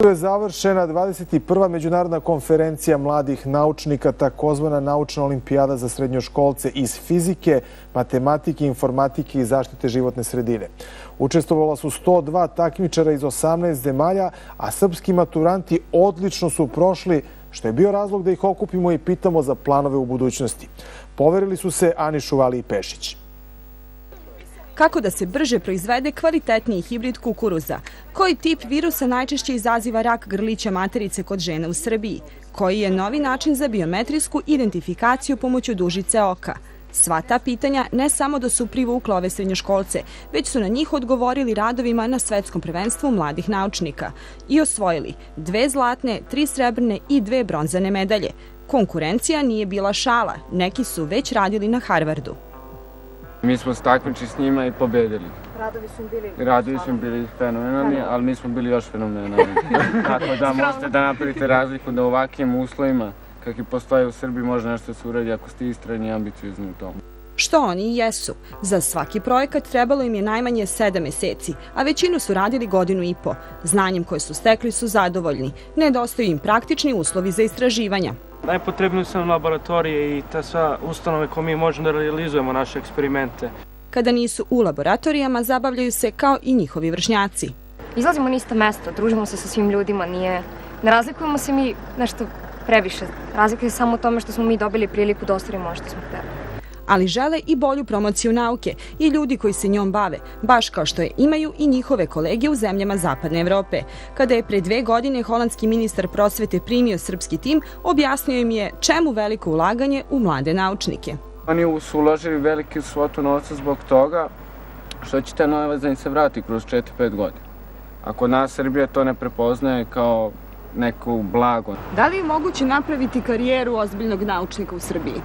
Je završena 21. međunarodna konferencija mladih naučnika, takozvana naučna olimpijada za srednjoškolce iz fizike, matematike, informatike i zaštite životne sredine. Učestvovala su 102 takmičara iz 18 zemalja, a srpski maturanti odlično su prošli, što je bio razlog da ih okupimo i pitamo za planove u budućnosti. Poverili su se Ani Šuvali i Pešić. Kako da se brže proizvede kvalitetniji hibrid kukuruza? Koji tip virusa najčešće izaziva rak grlića materice kod žena u Srbiji? Koji je novi način za biometrijsku identifikaciju pomoću dužice oka? Sva ta pitanja ne samo da su privukla ove srednjoškolce, već su na njih odgovorili radovima na svetskom prvenstvu mladih naučnika i osvojili 2 zlatne, 3 srebrne i 2 bronzane medalje. Konkurencija nije bila šala, neki su već radili na Harvardu. Mi smo se takmičili s njima i pobedili. Radovi su im bili fenomenalni, ali mi smo bili još fenomenalni. Tako da možete da napravite razliku da u ovakvim uslovima, kakvi postoje u Srbiji, može nešto se uradi ako ste istrajni i ambiciozni u tomu. Što oni i jesu. Za svaki projekat trebalo im je najmanje 7 meseci, a većinu su radili 1,5 godine. Znanjem koje su stekli su zadovoljni. Nedostaju im praktični uslovi za istraživanja. Najpotrebnije su nam laboratorije i ta sva ustanove koje mi možemo da realizujemo naše eksperimente. Kada nisu u laboratorijama, zabavljaju se kao i njihovi vršnjaci. Izlazimo na isto mesto, družimo se sa svim ljudima, ne razlikujemo se mi nešto previše. Razlikuje se samo u tome što smo mi dobili priliku da ostvarimo ono što smo hteli. Ali žele i bolju promociju nauke i ljudi koji se njom bave, baš kao što je imaju i njihove kolege u zemljama Zapadne Evrope. Kada je pre 2 godine holandski ministar prosvete primio srpski tim, objasnio im je čemu veliko ulaganje u mlade naučnike. Oni su uložili veliki svotu novca zbog toga što će ta novac da im se vrati kroz 4-5 godina. A kod nas Srbija to ne prepoznaje kao neku blago. Da li je moguće napraviti karijeru ozbiljnog naučnika u Srbiji?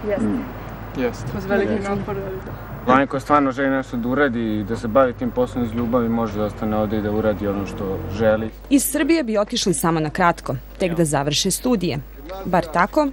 Jeste. Uz veliki napor. Onaj ko stvarno želi nešto da uradi i da se bavi tim poslom iz ljubavi može da ostane ovde i da uradi ono što želi. Iz Srbije bi otišli samo na kratko, tek da završe studije. Bar tako